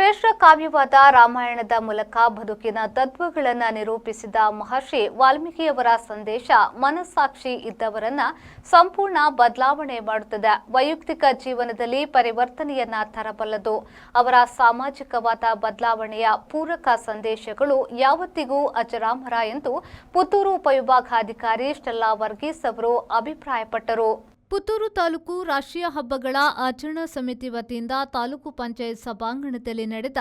ಶ್ರೇಷ್ಠ ಕಾವ್ಯವಾದ ರಾಮಾಯಣದ ಮೂಲಕ ಬದುಕಿನ ತತ್ವಗಳನ್ನು ನಿರೂಪಿಸಿದ ಮಹರ್ಷಿ ವಾಲ್ಮೀಕಿಯವರ ಸಂದೇಶ ಮನಸ್ಸಾಕ್ಷಿ ಇದ್ದವರನ್ನ ಸಂಪೂರ್ಣ ಬದಲಾವಣೆ ಮಾಡುತ್ತದೆ. ವೈಯಕ್ತಿಕ ಜೀವನದಲ್ಲಿ ಪರಿವರ್ತನೆಯನ್ನ ತರಬಲ್ಲದು. ಅವರ ಸಾಮಾಜಿಕವಾದ ಬದಲಾವಣೆಯ ಪೂರಕ ಸಂದೇಶಗಳು ಯಾವತ್ತಿಗೂ ಅಜರಾಮರ ಎಂದು ಪುತ್ತೂರು ಉಪವಿಭಾಗಾಧಿಕಾರಿ ಸ್ಟೆಲ್ಲಾ ವರ್ಗೀಸ್ ಅವರು ಅಭಿಪ್ರಾಯಪಟ್ಟರು. ಪುತ್ತೂರು ತಾಲೂಕು ರಾಷ್ಟ್ರೀಯ ಹಬ್ಬಗಳ ಆಚರಣಾ ಸಮಿತಿ ವತಿಯಿಂದ ತಾಲೂಕು ಪಂಚಾಯತ್ ಸಭಾಂಗಣದಲ್ಲಿ ನಡೆದ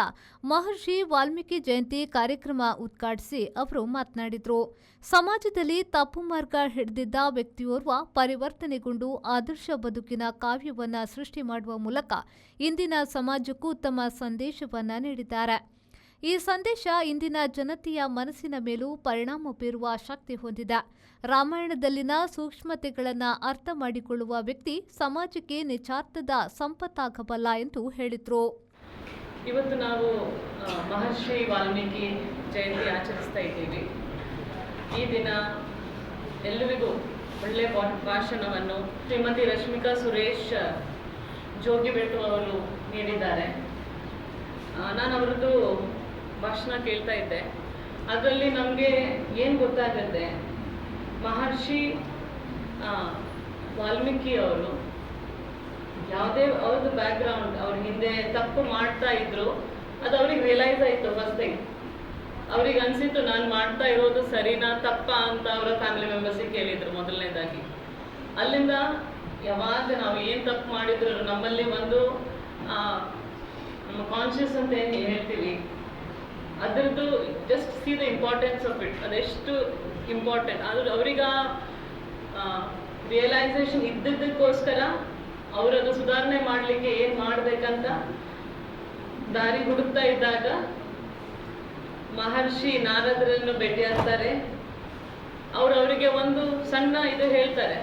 ಮಹರ್ಷಿ ವಾಲ್ಮೀಕಿ ಜಯಂತಿ ಕಾರ್ಯಕ್ರಮ ಉದ್ಘಾಟಿಸಿ ಅವರು ಮಾತನಾಡಿದರು. ಸಮಾಜದಲ್ಲಿ ತಪ್ಪು ಮಾರ್ಗ ಹಿಡಿದಿದ್ದ ವ್ಯಕ್ತಿಯೋರ್ವ ಪರಿವರ್ತನೆಗೊಂಡು ಆದರ್ಶ ಬದುಕಿನ ಕಾವ್ಯವನ್ನು ಸೃಷ್ಟಿ ಮಾಡುವ ಮೂಲಕ ಇಂದಿನ ಸಮಾಜಕ್ಕೂ ಉತ್ತಮ ಸಂದೇಶವನ್ನು ನೀಡಿದ್ದಾರೆ. ಈ ಸಂದೇಶ ಇಂದಿನ ಜನತೆಯ ಮನಸ್ಸಿನ ಮೇಲೂ ಪರಿಣಾಮ ಬೀರುವ ಶಕ್ತಿ ಹೊಂದಿದೆ. ರಾಮಾಯಣದಲ್ಲಿನ ಸೂಕ್ಷ್ಮತೆಗಳನ್ನು ಅರ್ಥ ಮಾಡಿಕೊಳ್ಳುವ ವ್ಯಕ್ತಿ ಸಮಾಜಕ್ಕೆ ನಿಜಾರ್ಥದ ಸಂಪತ್ತಾಗಬಲ್ಲ ಎಂದು ಹೇಳಿದರು. ಇವತ್ತು ನಾವು ಮಹರ್ಷಿ ವಾಲ್ಮೀಕಿ ಜಯಂತಿ ಆಚರಿಸ್ತಾ ಇದ್ದೀವಿ. ಈ ದಿನ ಎಲ್ಲರಿಗೂ ಒಳ್ಳೆಯ ಭಾಷಣವನ್ನು ಶ್ರೀಮತಿ ರಶ್ಮಿಕಾ ಸುರೇಶ್ ಜೋಗಿಬೆಟ್ಟು ಅವರು ನೀಡಿದ್ದಾರೆ. ನಾನು ಅವರದ್ದು ಭಾಷಣ ಕೇಳ್ತಾ ಇದ್ದೆ. ಅದರಲ್ಲಿ ನಮಗೆ ಏನು ಗೊತ್ತಾಗುತ್ತೆ, ಮಹರ್ಷಿ ವಾಲ್ಮೀಕಿ ಅವರು ಯಾವುದೇ ಅವ್ರದ್ದು ಬ್ಯಾಕ್ಗ್ರೌಂಡ್, ಅವ್ರ ಹಿಂದೆ ತಪ್ಪು ಮಾಡ್ತಾ ಇದ್ರು, ಅದು ಅವ್ರಿಗೆ ರಿಯಲೈಸ್ ಆಯಿತು. ಫಸ್ಟಿಗೆ ಅವ್ರಿಗೆ ಅನಿಸಿತ್ತು ನಾನು ಮಾಡ್ತಾ ಇರೋದು ಸರಿನಾ ತಪ್ಪಾ ಅಂತ ಅವರ ಫ್ಯಾಮಿಲಿ ಮೆಂಬರ್ಸಿಗೆ ಕೇಳಿದ್ರು ಮೊದಲನೇದಾಗಿ. ಅಲ್ಲಿಂದ ಯಾವಾಗ ನಾವು ಏನು ತಪ್ಪು ಮಾಡಿದ್ರು ನಮ್ಮಲ್ಲಿ ಒಂದು ನಮ್ಮ ಕಾನ್ಷಿಯಸ್ ಅಂತ ಏನು ಹೇಳ್ತೀವಿ ಅದರದ್ದು just C the importance of it, ಅದೆಷ್ಟು ಇಂಪಾರ್ಟೆಂಟ್ ಆದರೂ ಅವ್ರಿಗೆ ರಿಯಲೈಸೇಷನ್ ಇದ್ದದ್ದಕ್ಕೋಸ್ಕರ ಅವರದು ಸುಧಾರಣೆ ಮಾಡಲಿಕ್ಕೆ ಏನು ಮಾಡಬೇಕಂತ ದಾರಿ ಹುಡುಕ್ತಾ ಇದ್ದಾಗ ಮಹರ್ಷಿ ನಾರದರನ್ನು ಭೇಟಿಯಾಗ್ತಾರೆ. ಅವರಿಗೆ ಒಂದು ಸಣ್ಣ ಇದು ಹೇಳ್ತಾರೆ,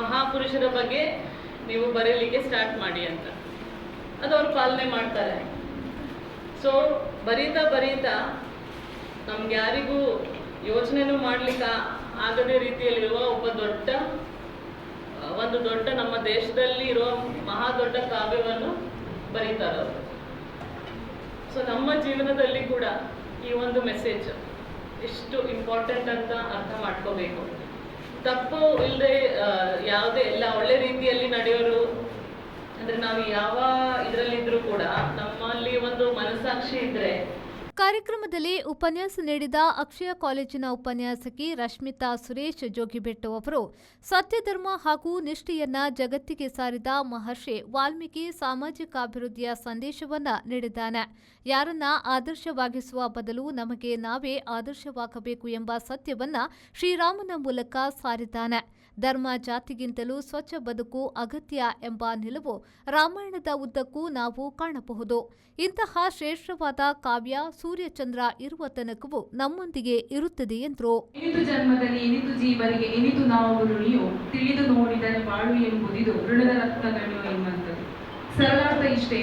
ಮಹಾಪುರುಷರ ಬಗ್ಗೆ ನೀವು ಬರೀಲಿಕ್ಕೆ ಸ್ಟಾರ್ಟ್ ಮಾಡಿ ಅಂತ. ಅದು ಅವ್ರು ಪಾಲನೆ ಮಾಡ್ತಾರೆ. ಸೊ ಬರೀತಾ ನಮ್ಗೆ ಯಾರಿಗೂ ಯೋಚನೆನೂ ಮಾಡ್ಲಿಕ್ಕೆ ಆಗದೇ ರೀತಿಯಲ್ಲಿರುವ ಒಂದು ದೊಡ್ಡ ನಮ್ಮ ದೇಶದಲ್ಲಿ ಇರುವ ಮಹಾ ದೊಡ್ಡ ಕಾವ್ಯವನ್ನು ಬರೀತಾರೆ ಅವರು. ಸೊ ನಮ್ಮ ಜೀವನದಲ್ಲಿ ಕೂಡ ಈ ಒಂದು ಮೆಸೇಜ್ ಎಷ್ಟು ಇಂಪಾರ್ಟೆಂಟ್ ಅಂತ ಅರ್ಥ ಮಾಡ್ಕೋಬೇಕು. ತಪ್ಪು ಇಲ್ಲದೆ ಯಾವುದೇ ಎಲ್ಲ ಒಳ್ಳೆ ರೀತಿಯಲ್ಲಿ ನಡೆಯೋರು ಅಂದ್ರೆ ನಾವು ಯಾವ ಇದರಲ್ಲಿದ್ರೂ ಕೂಡ ನಮ್ಮಲ್ಲಿ ಒಂದು ಮನಸ್ಸಾಕ್ಷಿ ಇದ್ರೆ. ಕಾರ್ಯಕ್ರಮದಲ್ಲಿ ಉಪನ್ಯಾಸ ನೀಡಿದ ಅಕ್ಷಯ ಕಾಲೇಜಿನ ಉಪನ್ಯಾಸಕಿ ರಶ್ಮಿತಾ ಸುರೇಶ್ ಜೋಗಿಬೆಟ್ಟು ಅವರು ಸತ್ಯಧರ್ಮ ಹಾಗೂ ನಿಷ್ಠೆಯನ್ನ ಜಗತ್ತಿಗೆ ಸಾರಿದ ಮಹರ್ಷಿ ವಾಲ್ಮೀಕಿ ಸಾಮಾಜಿಕ ಅಭಿವೃದ್ಧಿಯ ಸಂದೇಶವನ್ನ ನೀಡಿದ್ದಾನೆ. ಯಾರನ್ನ ಆದರ್ಶವಾಗಿಸುವ ಬದಲು ನಮಗೆ ನಾವೇ ಆದರ್ಶವಾಗಬೇಕು ಎಂಬ ಸತ್ಯವನ್ನ ಶ್ರೀರಾಮನ ಮೂಲಕ ಸಾರಿದ್ದಾನೆ. ಧರ್ಮ ಜಾತಿಗಿಂತಲೂ ಸ್ವಚ್ಛ ಬದುಕು ಅಗತ್ಯ ಎಂಬ ನಿಲುವು ರಾಮಾಯಣದ ಉದ್ದಕ್ಕೂ ನಾವು ಕಾಣಬಹುದು. ಇಂತಹ ಶ್ರೇಷ್ಠವಾದ ಕಾವ್ಯ ಸೂರ್ಯಚಂದ್ರ ಇರುವ ತನಕವೂ ನಮ್ಮೊಂದಿಗೆ ಇರುತ್ತದೆ ಎಂದರು. ಇನಿತು ಜನ್ಮದಲ್ಲಿ ಇನಿತು ಜೀವರಿಗೆ ಇನಿತು ನಾವು ಋಣಿಯೋ ತಿಳಿದು ನೋಡಿದರೆ ಬಾಳು ಎಂಬುದಿದು ಋಣದ ರತ್ನಗಳು ಎಂಬಂಥದ್ದು. ಸರಳಾರ್ಥ ಇಷ್ಟೇ,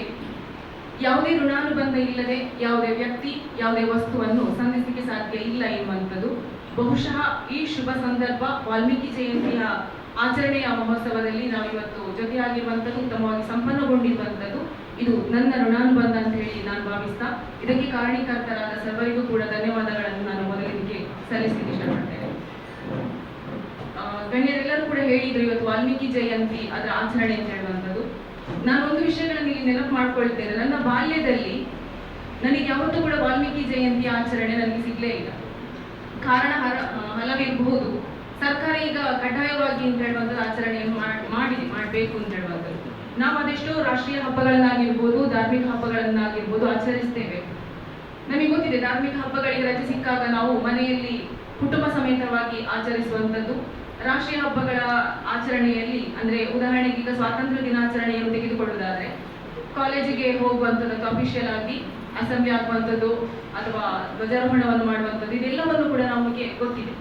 ಯಾವುದೇ ಋಣಾನುಬಂಧ ಇಲ್ಲದೆ ಯಾವುದೇ ವ್ಯಕ್ತಿ ಯಾವುದೇ ವಸ್ತುವನ್ನು ಸಂಧಿಸಲಿಕ್ಕೆ ಸಾಧ್ಯ ಇಲ್ಲ ಎಂಬಂಥದ್ದು. ಬಹುಶಃ ಈ ಶುಭ ಸಂದರ್ಭ ವಾಲ್ಮೀಕಿ ಜಯಂತಿಯ ಆಚರಣೆಯ ಮಹೋತ್ಸವದಲ್ಲಿ ನಾವಿವತ್ತು ಜೊತೆಯಾಗಿರುವಂಥದ್ದು ಉತ್ತಮವಾಗಿ ಸಂಪನ್ನಗೊಂಡಿರುವಂಥದ್ದು ಇದು ನನ್ನ ಋಣಾನುಬಂಧ ಅಂತ ಹೇಳಿ ನಾನು ಭಾವಿಸ್ತಾ, ಇದಕ್ಕೆ ಕಾರಣೀಕರ್ತರಾದ ಸರ್ವರಿಗೂ ಕೂಡ ಧನ್ಯವಾದಗಳನ್ನು ನಾನು ಮೊದಲಿಗೆ ಸಲ್ಲಿಸಲಿಕ್ಕೆ ಇಷ್ಟಪಡ್ತೇನೆ. ಗಣ್ಯರೆಲ್ಲರೂ ಕೂಡ ಹೇಳಿದ್ರು ಇವತ್ತು ವಾಲ್ಮೀಕಿ ಜಯಂತಿ ಅದರ ಆಚರಣೆ ಅಂತ ಹೇಳುವಂಥದ್ದು. ನಾನು ಒಂದು ವಿಷಯಗಳನ್ನು ಇಲ್ಲಿ ನೆನಪು ಮಾಡ್ಕೊಳ್ತೇನೆ. ನನ್ನ ಬಾಲ್ಯದಲ್ಲಿ ನನಗೆ ಯಾವತ್ತೂ ಕೂಡ ವಾಲ್ಮೀಕಿ ಜಯಂತಿ ಆಚರಣೆ ನನಗೆ ಸಿಗ್ಲೇ ಇಲ್ಲ. ಕಾರಣ ಹಲವಿರಬಹುದು. ಸರ್ಕಾರ ಈಗ ಕಡ್ಡಾಯವಾಗಿ ಅಂತ ಹೇಳುವಂಥದ್ದು ಆಚರಣೆಯನ್ನು ಮಾಡಬೇಕು ಅಂತ ಹೇಳುವಂಥದ್ದು. ನಾವು ಅದೆಷ್ಟೋ ರಾಷ್ಟ್ರೀಯ ಹಬ್ಬಗಳನ್ನಾಗಿರ್ಬೋದು ಧಾರ್ಮಿಕ ಹಬ್ಬಗಳನ್ನಾಗಿರ್ಬೋದು ಆಚರಿಸ್ತೇವೆ. ನಮಗೆ ಗೊತ್ತಿದೆ, ಧಾರ್ಮಿಕ ಹಬ್ಬಗಳಿಗೆ ರಜೆ ಸಿಕ್ಕಾಗ ನಾವು ಮನೆಯಲ್ಲಿ ಕುಟುಂಬ ಸಮೇತವಾಗಿ ಆಚರಿಸುವಂಥದ್ದು. ರಾಷ್ಟ್ರೀಯ ಹಬ್ಬಗಳ ಆಚರಣೆಯಲ್ಲಿ ಅಂದ್ರೆ ಉದಾಹರಣೆಗೆ ಈಗ ಸ್ವಾತಂತ್ರ್ಯ ದಿನಾಚರಣೆಯನ್ನು ತೆಗೆದುಕೊಳ್ಳುವುದಾದ್ರೆ ಕಾಲೇಜಿಗೆ ಹೋಗುವಂಥದ್ದು ಅಥವಾ ಅಫಿಷಿಯಲ್ ಆಗಿ ಅಸೆಂಬ್ಲಿ ಆಗುವಂಥದ್ದು ಅಥವಾ ಧ್ವಜಾರೋಹಣವನ್ನು ಮಾಡುವಂಥದ್ದು, ಇದೆಲ್ಲವನ್ನು ಕೂಡ ನಮಗೆ ಗೊತ್ತಿದೆ.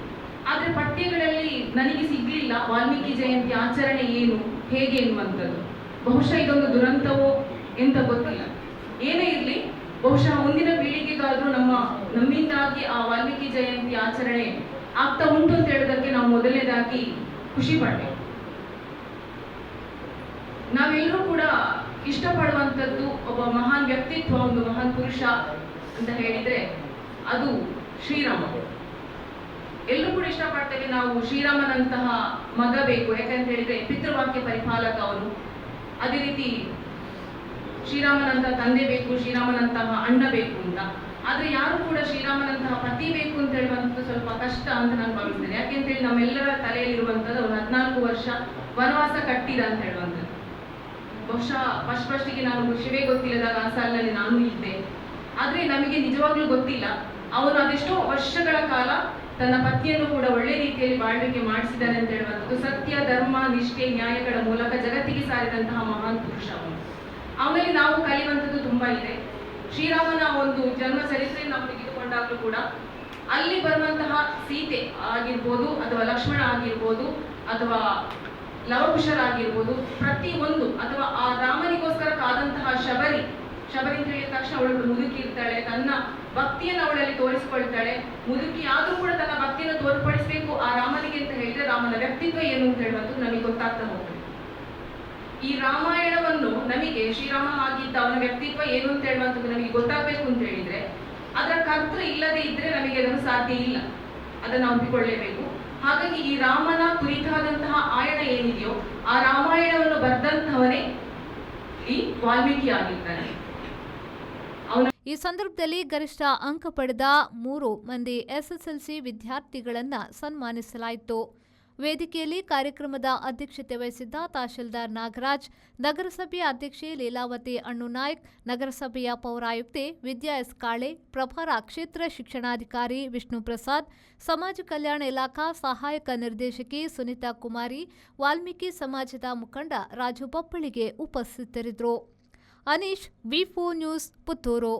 ಆದರೆ ಪಠ್ಯಗಳಲ್ಲಿ ನನಗೆ ಸಿಗ್ಲಿಲ್ಲ ವಾಲ್ಮೀಕಿ ಜಯಂತಿ ಆಚರಣೆ ಏನು ಹೇಗೆ ಎನ್ನುವಂಥದ್ದು. ಬಹುಶಃ ಇದೊಂದು ದುರಂತವೋ ಎಂತ ಗೊತ್ತಿಲ್ಲ. ಏನೇ ಇರಲಿ, ಬಹುಶಃ ಮುಂದಿನ ಪೀಳಿಗೆಗಾದ್ರೂ ನಮ್ಮಿಂದಾಗಿ ಆ ವಾಲ್ಮೀಕಿ ಜಯಂತಿ ಆಚರಣೆ ಆಗ್ತಾ ಉಂಟು ಅಂತ ಹೇಳೋದಕ್ಕೆ ನಾವು ಮೊದಲನೇದಾಗಿ ಖುಷಿ ಪಡ್ಬೇಕು. ನಾವೆಲ್ಲರೂ ಕೂಡ ಇಷ್ಟಪಡುವಂಥದ್ದು ಒಬ್ಬ ಮಹಾನ್ ವ್ಯಕ್ತಿತ್ವ, ಒಂದು ಮಹಾನ್ ಪುರುಷ ಅಂತ ಹೇಳಿದ್ರೆ ಅದು ಶ್ರೀರಾಮ. ಎಲ್ಲರೂ ಕೂಡ ಇಷ್ಟಪಡ್ತೇವೆ ನಾವು ಶ್ರೀರಾಮನಂತಹ ಮಗ ಬೇಕು, ಯಾಕಂತ ಹೇಳಿದ್ರೆ ಪಿತೃವಾಕ್ಯ ಪರಿಪಾಲಕ ಅವನು. ಅದೇ ರೀತಿ ಶ್ರೀರಾಮನಂತಹ ತಂದೆ ಬೇಕು, ಶ್ರೀರಾಮನಂತಹ ಅಣ್ಣ ಬೇಕು ಅಂತ. ಆದ್ರೆ ಯಾರು ಕೂಡ ಶ್ರೀರಾಮನಂತಹ ಪತಿ ಬೇಕು ಅಂತ ಹೇಳುವಂಥದ್ದು ಸ್ವಲ್ಪ ಕಷ್ಟ ಅಂತ ನಾನು ಭಾವಿಸ್ತೇನೆ. ಯಾಕೆಂತೇಳಿ ನಮ್ಮೆಲ್ಲರ ತಲೆಯಲ್ಲಿರುವಂಥದ್ದು ಅವನು 14 ವರ್ಷ ವನವಾಸ ಕಟ್ಟಿದ ಅಂತ ಹೇಳುವಂಥದ್ದು. ಬಹುಶಃ ಫಸ್ಟಿಗೆ ನಾನು ಶಿವೇ ಗೊತ್ತಿಲ್ಲದಾಗ ಆ ಸಾಲಿನಲ್ಲಿ ನಾನು ಇದ್ದೆ. ಆದ್ರೆ ನಮಗೆ ನಿಜವಾಗ್ಲೂ ಗೊತ್ತಿಲ್ಲ ಅವನು ಅದೆಷ್ಟೋ ವರ್ಷಗಳ ಕಾಲ ತನ್ನ ಪತ್ನಿಯನ್ನು ಕೂಡ ಒಳ್ಳೆ ರೀತಿಯಲ್ಲಿ ಬಾಳ್ವಿಕೆ ಮಾಡಿಸಿದ್ದಾನೆ ಅಂತ ಹೇಳುವಂಥದ್ದು. ಸತ್ಯ, ಧರ್ಮ, ನಿಷ್ಠೆ, ನ್ಯಾಯಗಳ ಮೂಲಕ ಜಗತ್ತಿಗೆ ಸಾರಿದಂತಹ ಮಹಾನ್ ಪುರುಷ ಅವನು. ಆಮೇಲೆ ನಾವು ಕಲಿಯುವಂಥದ್ದು ತುಂಬಾ ಇದೆ. ಶ್ರೀರಾಮನ ಒಂದು ಜನ್ಮ ಚರಿತ್ರೆ ನಾವು ತೆಗೆದುಕೊಂಡಾಗಲೂ ಕೂಡ ಅಲ್ಲಿ ಬರುವಂತಹ ಸೀತೆ ಆಗಿರ್ಬೋದು, ಅಥವಾ ಲಕ್ಷ್ಮಣ ಆಗಿರ್ಬೋದು, ಅಥವಾ ಲವಕುಶರಾಗಿರ್ಬೋದು, ಪ್ರತಿ ಒಂದು, ಅಥವಾ ಆ ರಾಮನಿಗೋಸ್ಕರ ಕಾದಂತಹ ಶಬರಿ ಅಂತ ಹೇಳಿದ ತಕ್ಷಣ ಅವಳು ಮುದುಕಿ ಇರ್ತಾಳೆ, ತನ್ನ ಭಕ್ತಿಯನ್ನು ಅವಳಲ್ಲಿ ತೋರಿಸಿಕೊಳ್ತಾಳೆ. ಮುದುಕಿ ಆದ್ರೂ ಕೂಡ ತನ್ನ ಭಕ್ತಿಯನ್ನು ತೋರ್ಪಡಿಸಬೇಕು ಆ ರಾಮನಿಗೆ ಅಂತ ಹೇಳಿದ್ರೆ ರಾಮನ ವ್ಯಕ್ತಿತ್ವ ಏನು ಅಂತ ಹೇಳುವಂಥದ್ದು ನಮಗೆ ಗೊತ್ತಾಗ್ತಾ ಹೋಗ್ತದೆ. ಈ ರಾಮಾಯಣವನ್ನು ನಮಗೆ ಶ್ರೀರಾಮ ಆಗಿದ್ದ ಅವನ ವ್ಯಕ್ತಿತ್ವ ಏನು ಅಂತ ಹೇಳುವಂಥದ್ದು ನಮಗೆ ಗೊತ್ತಾಗಬೇಕು ಅಂತ ಹೇಳಿದ್ರೆ ಅದರ ಕರ್ತೃ ಇಲ್ಲದೆ ಇದ್ರೆ ನಮಗೆ ಅದನ್ನು ಸಾಧ್ಯ ಇಲ್ಲ, ಅದನ್ನು ನಾವು ಒಪ್ಪಿಕೊಳ್ಳೇಬೇಕು. ಹಾಗಾಗಿ ಈ ರಾಮನ ಕುರಿತಾದಂತಹ ಆಯಣ ಏನಿದೆಯೋ ಆ ರಾಮಾಯಣವನ್ನು ಬರೆದಂತಹವನೇ ಈ ವಾಲ್ಮೀಕಿ ಆಗಿರ್ತಾನೆ. ಈ ಸಂದರ್ಭದಲ್ಲಿ ಗರಿಷ್ಠ ಅಂಕ ಪಡೆದ 3 ಮಂದಿ ಎಸ್ಎಸ್ಎಲ್ಸಿ ವಿದ್ಯಾರ್ಥಿಗಳನ್ನು ಸನ್ಮಾನಿಸಲಾಯಿತು. ವೇದಿಕೆಯಲ್ಲಿ ಕಾರ್ಯಕ್ರಮದ ಅಧ್ಯಕ್ಷತೆ ವಹಿಸಿದ್ದ ತಹಶೀಲ್ದಾರ್ ನಾಗರಾಜ್, ನಗರಸಭೆಯ ಅಧ್ಯಕ್ಷೆ ಲೀಲಾವತಿ ಅಣ್ಣುನಾಯ್ಕ್, ನಗರಸಭೆಯ ಪೌರಾಯುಕ್ತೆ ವಿದ್ಯಾ ಎಸ್ ಕಾಳೆ, ಪ್ರಭಾರ ಕ್ಷೇತ್ರ ಶಿಕ್ಷಣಾಧಿಕಾರಿ ವಿಷ್ಣು ಪ್ರಸಾದ್, ಸಮಾಜ ಕಲ್ಯಾಣ ಇಲಾಖಾ ಸಹಾಯಕ ನಿರ್ದೇಶಕಿ ಸುನೀತಾ ಕುಮಾರಿ, ವಾಲ್ಮೀಕಿ ಸಮಾಜದ ಮುಖಂಡ ರಾಜು ಬಪ್ಪಳಿಗೆ ಉಪಸ್ಥಿತರಿದ್ದರು. ಅನೀಶ್, ವಿ4 ನ್ಯೂಸ್, ಪುತ್ತೂರು.